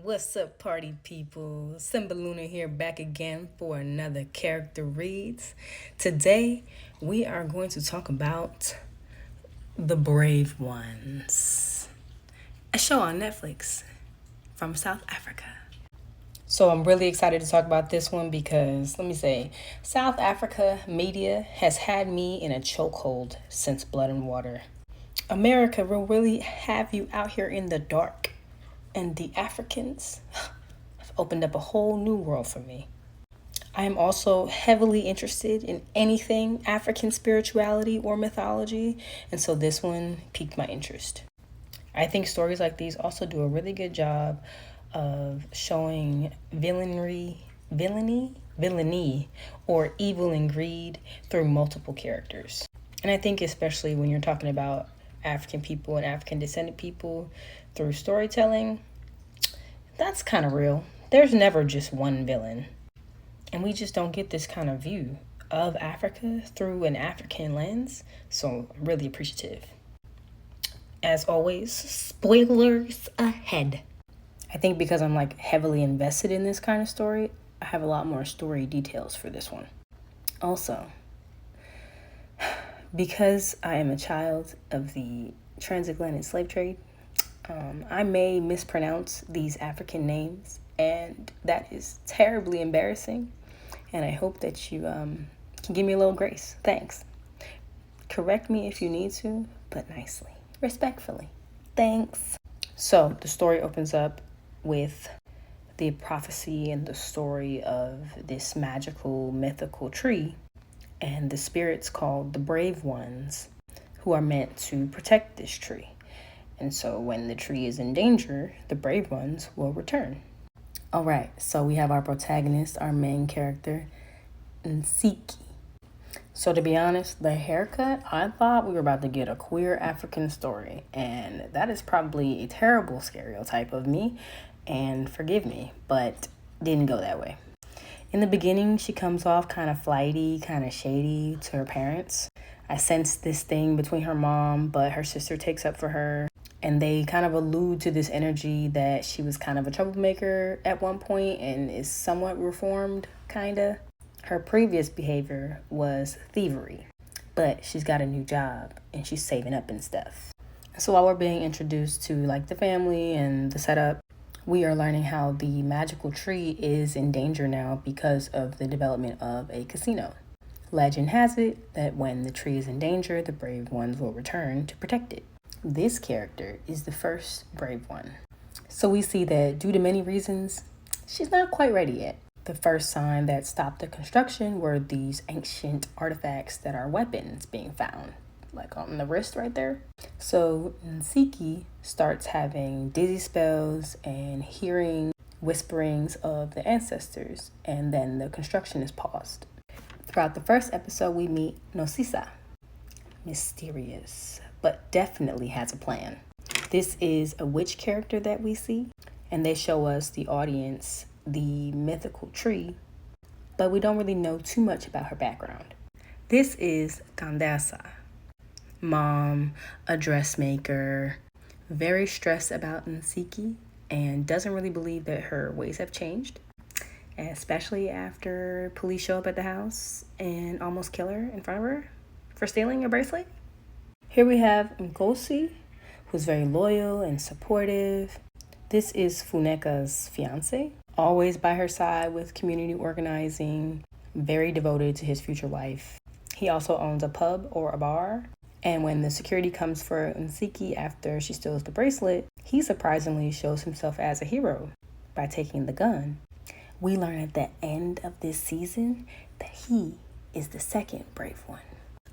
What's up, party people? Symba Luna here, back again for another character reads. Today, we are going to talk about The Brave Ones, a show on Netflix from South Africa. So I'm really excited to talk about this one because, let me say, South Africa media has had me in a chokehold since Blood and Water. America will really have you out here in the dark, and the Africans have opened up a whole new world for me. I am also heavily interested in anything African spirituality or mythology, and so this one piqued my interest. I think stories like these also do a really good job of showing villainy, or evil and greed through multiple characters. And I think especially when you're talking about African people and African descended people through storytelling, that's kind of real. There's never just one villain. And we just don't get this kind of view of Africa through an African lens. So I'm really appreciative. As always, spoilers ahead. I think because I'm heavily invested in this kind of story, I have a lot more story details for this one. Also, because I am a child of the transatlantic slave trade, I may mispronounce these African names, and that is terribly embarrassing. And I hope that you can give me a little grace. Thanks. Correct me if you need to, but nicely, respectfully. Thanks. So the story opens up with the prophecy and the story of this magical, mythical tree and the spirits called the Brave Ones who are meant to protect this tree. And so when the tree is in danger, the Brave Ones will return. All right, so we have our protagonist, our main character, Nsiki. So to be honest, the haircut, I thought we were about to get a queer African story. And that is probably a terrible stereotype of me. And forgive me, but didn't go that way. In the beginning, she comes off kind of flighty, kind of shady to her parents. I sense this thing between her mom, but her sister takes up for her. And they kind of allude to this energy that she was kind of a troublemaker at one point and is somewhat reformed, kind of. Her previous behavior was thievery, but she's got a new job and she's saving up and stuff. So while we're being introduced to the family and the setup, we are learning how the magical tree is in danger now because of the development of a casino. Legend has it that when the tree is in danger, the Brave Ones will return to protect it. This character is the first Brave One. So we see that due to many reasons, she's not quite ready yet. The first sign that stopped the construction were these ancient artifacts that are weapons being found, on the wrist right there. So Nsiki starts having dizzy spells and hearing whisperings of the ancestors, and then the construction is paused. Throughout the first episode, we meet Nosisa, mysterious, but definitely has a plan. This is a witch character that we see, and they show us, the audience, the mythical tree, but we don't really know too much about her background. This is Candaça, mom, a dressmaker, very stressed about Nsiki, and doesn't really believe that her ways have changed, especially after police show up at the house and almost kill her in front of her for stealing a bracelet. Here we have Nkosi, who's very loyal and supportive. This is Funeka's fiance, always by her side with community organizing, very devoted to his future wife. He also owns a pub or a bar. And when the security comes for Nsiki after she steals the bracelet, he surprisingly shows himself as a hero by taking the gun. We learn at the end of this season that he is the second Brave One.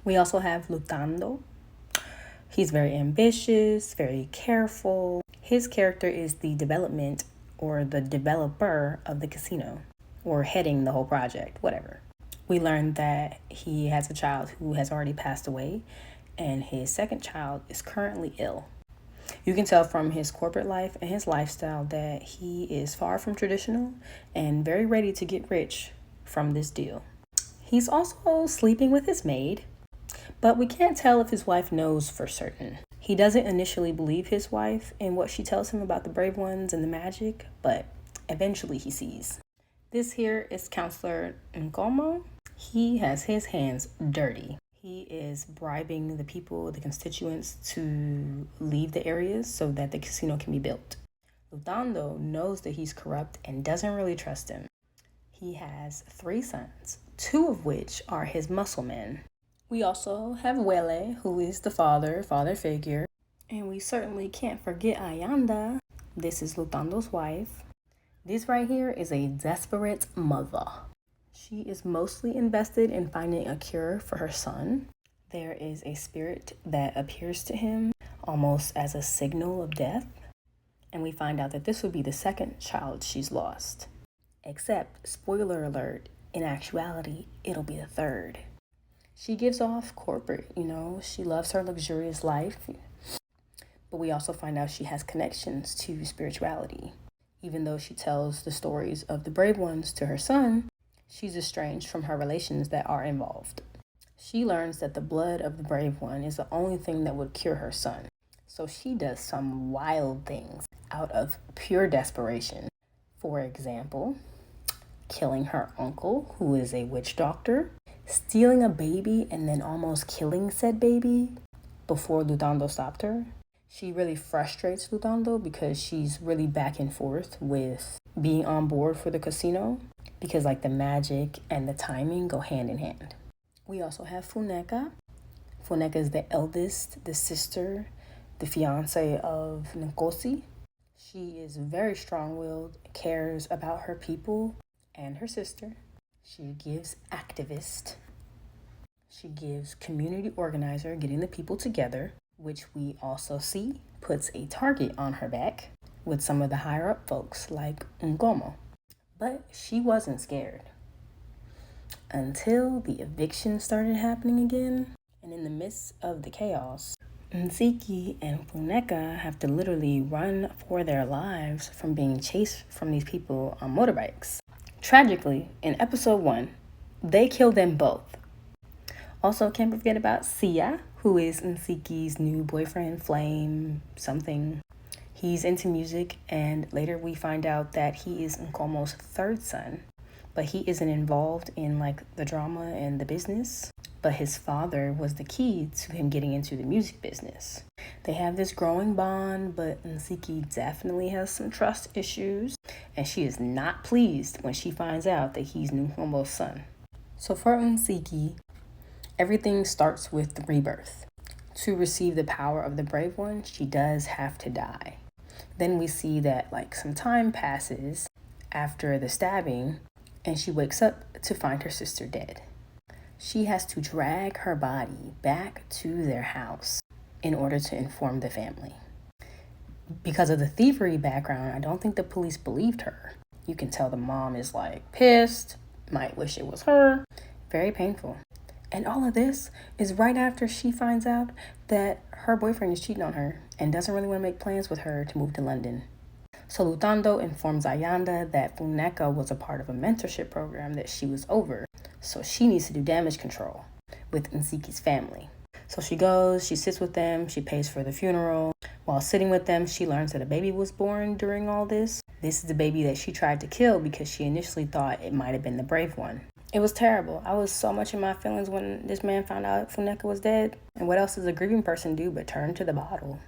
We also have Lutando. He's very ambitious, very careful. His character is the development or the developer of the casino, or heading the whole project, whatever. We learned that he has a child who has already passed away, and his second child is currently ill. You can tell from his corporate life and his lifestyle that he is far from traditional and very ready to get rich from this deal. He's also sleeping with his maid, but we can't tell if his wife knows for certain. He doesn't initially believe his wife and what she tells him about the brave ones and the magic, but eventually he sees. This here is Counselor Nkomo. He has his hands dirty. He is bribing the people, the constituents, to leave the areas so that the casino can be built. Lutando knows that he's corrupt and doesn't really trust him. He has 3 sons, 2 of which are his muscle men. We also have Wele, who is the father figure. And we certainly can't forget Ayanda. This is Lutando's wife. This right here is a desperate mother. She is mostly invested in finding a cure for her son. There is a spirit that appears to him almost as a signal of death. And we find out that this would be the 2nd child she's lost. Except, spoiler alert, in actuality, it'll be the 3rd. She gives off corporate, she loves her luxurious life. But we also find out she has connections to spirituality. Even though she tells the stories of the brave ones to her son, she's estranged from her relations that are involved. She learns that the blood of the brave one is the only thing that would cure her son. So she does some wild things out of pure desperation. For example, killing her uncle, who is a witch doctor, stealing a baby and then almost killing said baby before Lutando stopped her. She really frustrates Lutando because she's really back and forth with being on board for the casino because the magic and the timing go hand in hand. We also have Funeka. Funeka is the eldest, the sister, the fiance of Nkosi. She is very strong-willed, cares about her people and her sister. She gives activist. She gives community organizer, getting the people together, which we also see puts a target on her back with some of the higher up folks like Nkomo. But she wasn't scared until the eviction started happening again. And in the midst of the chaos, Nziki and Funeka have to literally run for their lives from being chased from these people on motorbikes. Tragically, in episode 1, they kill them both. Also, can't forget about Sia, who is Nziki's new boyfriend, Flame, something. He's into music, and later we find out that he is Nkomo's 3rd son, but he isn't involved in the drama and the business. But his father was the key to him getting into the music business. They have this growing bond, but Nziki definitely has some trust issues, and she is not pleased when she finds out that he's Nkomo's son. So for Nziki, everything starts with the rebirth. To receive the power of the brave one, she does have to die. Then we see that some time passes after the stabbing, and she wakes up to find her sister dead. She has to drag her body back to their house in order to inform the family. Because of the thievery background, I don't think the police believed her. You can tell the mom is pissed, might wish it was her. Very painful. And all of this is right after she finds out that her boyfriend is cheating on her and doesn't really want to make plans with her to move to London. So Lutando informs Ayanda that Funeka was a part of a mentorship program that she was over, so she needs to do damage control with Nziki's family. So she goes, she sits with them, she pays for the funeral. While sitting with them, she learns that a baby was born during all this. This is the baby that she tried to kill because she initially thought it might have been the brave one. It was terrible. I was so much in my feelings when this man found out Funeka was dead. And what else does a grieving person do but turn to the bottle?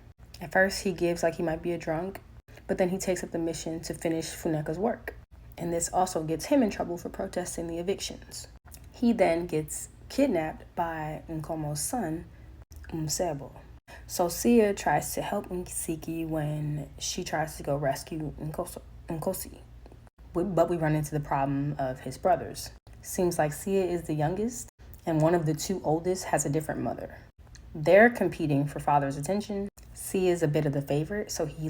At first, he gives he might be a drunk, but then he takes up the mission to finish Funeka's work. And this also gets him in trouble for protesting the evictions. He then gets kidnapped by Nkomo's son, Umsebo. So Sia tries to help Nziki when she tries to go rescue Nkosi. But we run into the problem of his brothers. Seems like Sia is the youngest, and one of the 2 oldest has a different mother. They're competing for father's attention. Sia is a bit of the favorite, so he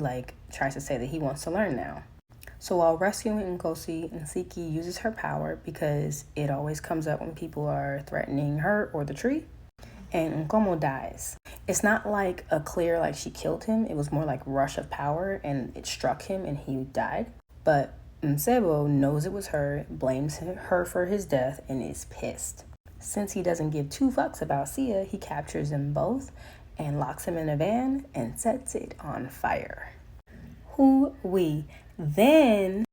tries to say that he wants to learn now. So while rescuing Nkosi, Nziki uses her power because it always comes up when people are threatening her or the tree, and Nkomo dies. It's not a clear she killed him. It was more rush of power, and it struck him and he died. But Umsebo knows it was her, blames her for his death, and is pissed. Since he doesn't give 2 fucks about Sia, he captures them both and locks him in a van and sets it on fire. Hoo-wee. Then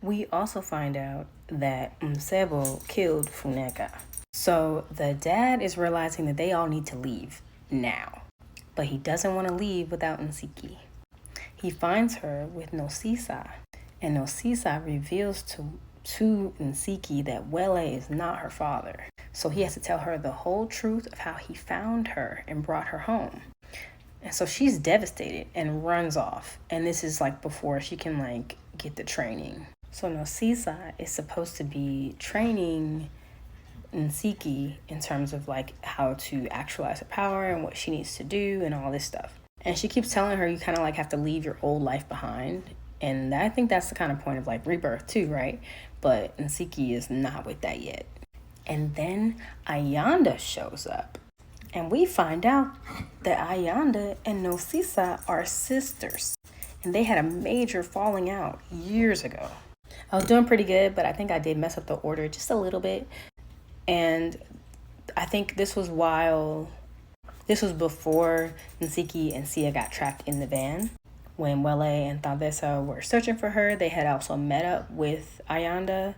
we also find out that Msebo killed Funeka. So the dad is realizing that they all need to leave now. But he doesn't want to leave without Nsiki. He finds her with Nosisa, and Nosisa reveals to Nsiki that Wele is not her father. So he has to tell her the whole truth of how he found her and brought her home. And so she's devastated and runs off. And this is like before she can like get the training. So Nosisa is supposed to be training Nsiki in terms of like how to actualize her power and what she needs to do and all this stuff. And she keeps telling her you kind of like have to leave your old life behind. And I think that's the kind of point of like rebirth too, right? But Nsiki is not with that yet. And then Ayanda shows up. And we find out that Ayanda and Nosisa are sisters. And they had a major falling out years ago. I was doing pretty good, but I think I did mess up the order just a little bit. And I think this was before Nsiki and Sia got trapped in the van. When Wele and Thandesa were searching for her, they had also met up with Ayanda.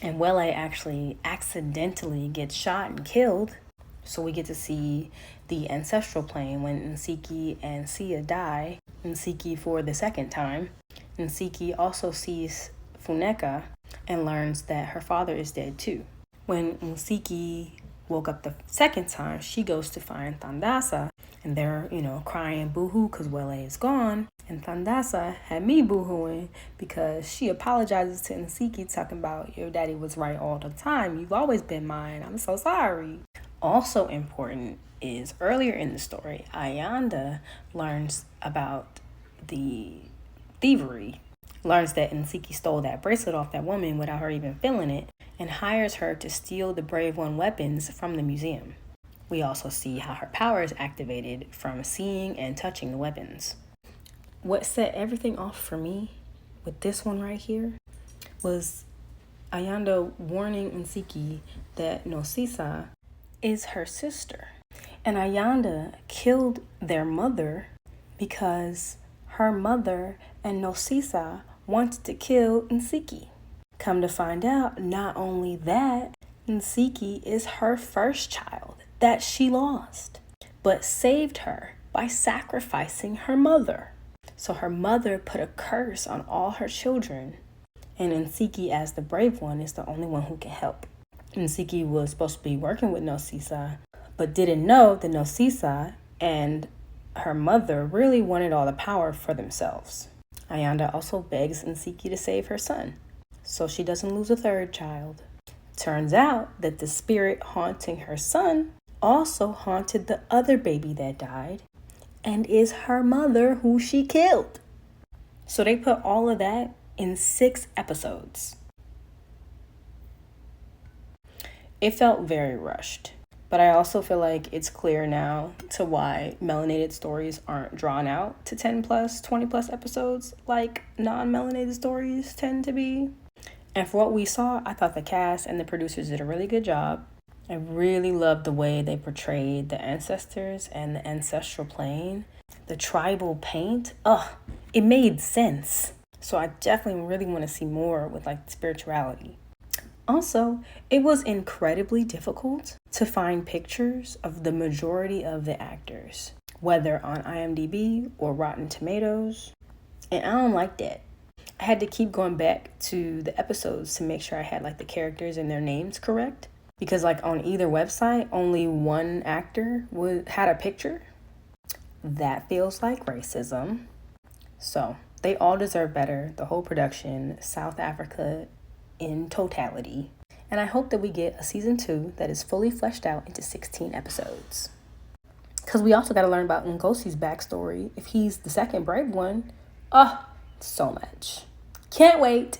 And Wele actually accidentally gets shot and killed. So we get to see the ancestral plane when Nsiki and Sia die. Nsiki for the second time. Nsiki also sees Funeka and learns that her father is dead too. When Nsiki woke up the second time, she goes to find Thandasa. And they're, crying boo-hoo because Wele is gone. And Thandasa had me boo-hooing because she apologizes to Nsiki talking about your daddy was right all the time. You've always been mine. I'm so sorry. Also important is earlier in the story, Ayanda learns about the thievery. Learns that Nsiki stole that bracelet off that woman without her even feeling it. And hires her to steal the Brave One weapons from the museum. We also see how her power is activated from seeing and touching the weapons. What set everything off for me with this one right here was Ayanda warning Nsiki that Nosisa is her sister. And Ayanda killed their mother because her mother and Nosisa wanted to kill Nsiki. Come to find out, not only that, Nsiki is her first child that she lost, but saved her by sacrificing her mother. So her mother put a curse on all her children, and Nsiki, as the brave one, is the only one who can help. Nsiki was supposed to be working with Nosisa, but didn't know that Nosisa and her mother really wanted all the power for themselves. Ayanda also begs Nsiki to save her son, so she doesn't lose a third child. Turns out that the spirit haunting her son also haunted the other baby that died and is her mother who she killed. So they put all of that in 6 episodes. It felt very rushed, but I also feel like it's clear now to why melanated stories aren't drawn out to 10 plus, 20 plus episodes like non-melanated stories tend to be. And for what we saw, I thought the cast and the producers did a really good job. I really loved the way they portrayed the ancestors and the ancestral plane. The tribal paint, it made sense. So I definitely really want to see more with like spirituality. Also, it was incredibly difficult to find pictures of the majority of the actors, whether on IMDb or Rotten Tomatoes. And I don't like that. I had to keep going back to the episodes to make sure I had like the characters and their names correct. Because like on either website, only one actor had a picture. That feels like racism. So they all deserve better. The whole production, South Africa in totality. And I hope that we get a season 2 that is fully fleshed out into 16 episodes. Because we also got to learn about Ngosi's backstory. If he's the second brave one, so much. Can't wait.